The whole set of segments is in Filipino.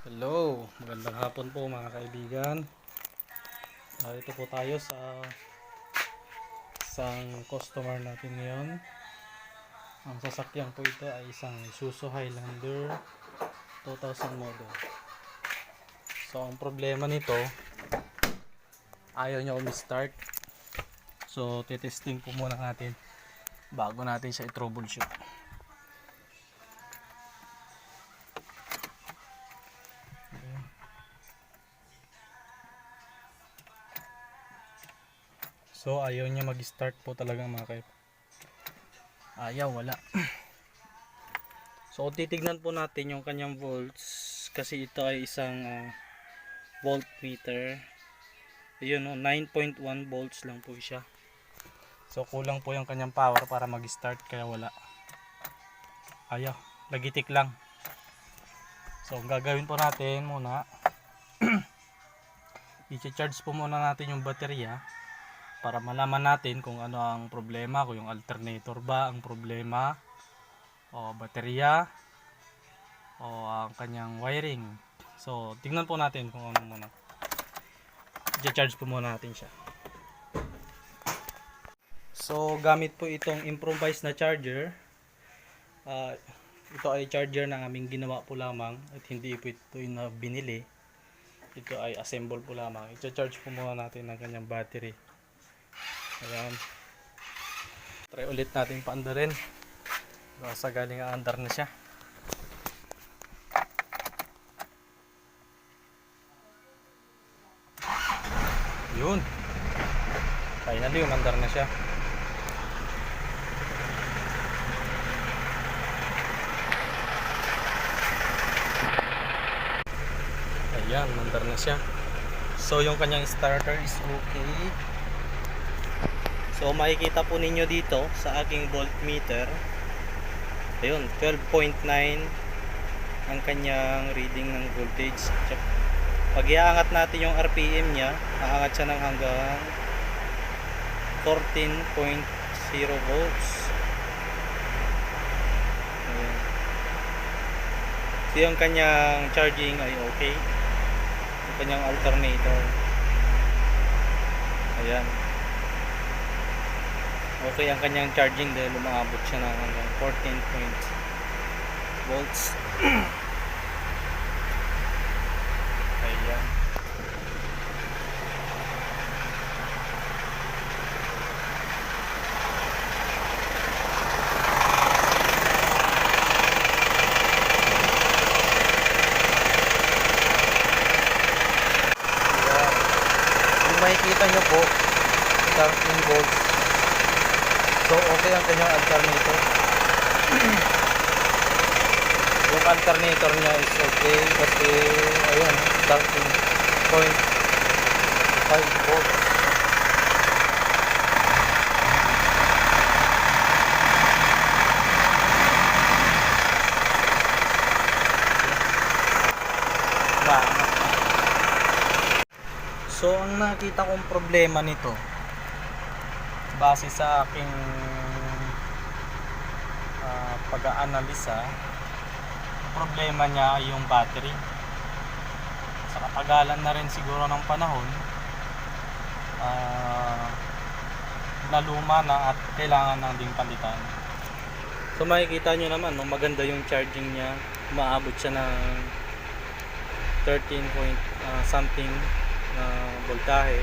Hello, magandang hapon po mga kaibigan. Ito po tayo sa isang customer natin ngayon. Ang sasakyan po ito ay isang Isuzu Highlander 2000 model. So ang problema nito, ayaw niya umi-start. So titesting po muna natin bago natin siya i-troubleshoot. So ayaw niya mag-start po talaga mga kaip. Ayaw, wala. So titignan po natin yung kanyang volts kasi ito ay isang voltmeter. Ayun, 9.1 volts lang po siya. So kulang po yung kanyang power para mag-start kaya wala. Ayaw, lagitik lang. So ang gagawin po natin muna i-charge po muna natin yung baterya para malaman natin kung ano ang problema, kung yung alternator ba ang problema o baterya o ang kanyang wiring. So tingnan po natin kung ano muna. I-charge po muna natin siya. So gamit po itong improvised na charger. Ito ay charger na aming ginawa po lamang at hindi po ito yung binili. Ito ay assemble po lamang. I-charge po muna natin ang kanyang battery. Ayan. Try ulit natin paandarin. Baka galing aandar na siya. Yun. Finally, umandar na siya. Ayan, umandar na siya. So, yung kanyang starter is okay. So makikita po ninyo dito sa aking voltmeter, ayun, 12.9 ang kanyang reading ng voltage. Pag iaangat natin yung RPM niya, aangat siya ng hanggang 14.0 volts. Ayun. So yung kanyang charging ay okay. Yung kanyang alternator, ayan, okay ang kanyang charging dahil umaabot siya ng hanggang 14 volts. Ayan. Ayan. Kung makikita nyo po, 13 volts. So okay ang kanyang alternator. Yung alternator niya is okay kasi ayun, 13.5 volts. So ang nakita kong problema nito, base sa aking pag-aanalisa, problema niya ay yung battery. Sa katagalan na rin siguro ng panahon, naluma na at kailangan nang ding palitan. So makikita nyo naman, no, maganda yung charging niya. Umaabot siya ng 13 point something na voltahe.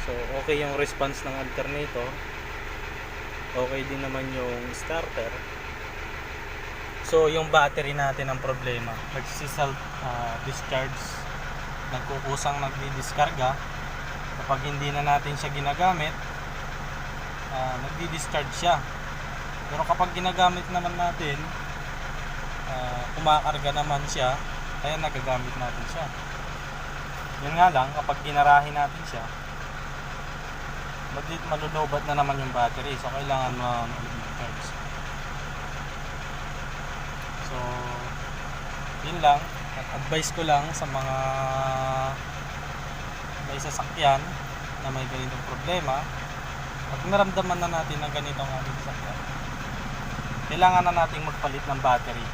So okay yung response ng alternator. Okay din naman yung starter. So yung battery natin ang problema. Nagsi-self discharge. Nagkukusang nagdi-diskarga. Kapag hindi na natin siya ginagamit, nagdi-discharge siya. Pero kapag ginagamit naman natin, kumakarga naman siya, kaya nagagamit natin siya. Yun nga lang, kapag ginarahin natin siya, malulobat na naman yung battery, so kailangan mag-charge. So yun lang, at advice ko lang sa mga may sasakyan na may ganitong problema, pag naramdaman na natin ng ganitong ating sasakyan, kailangan na nating magpalit ng battery.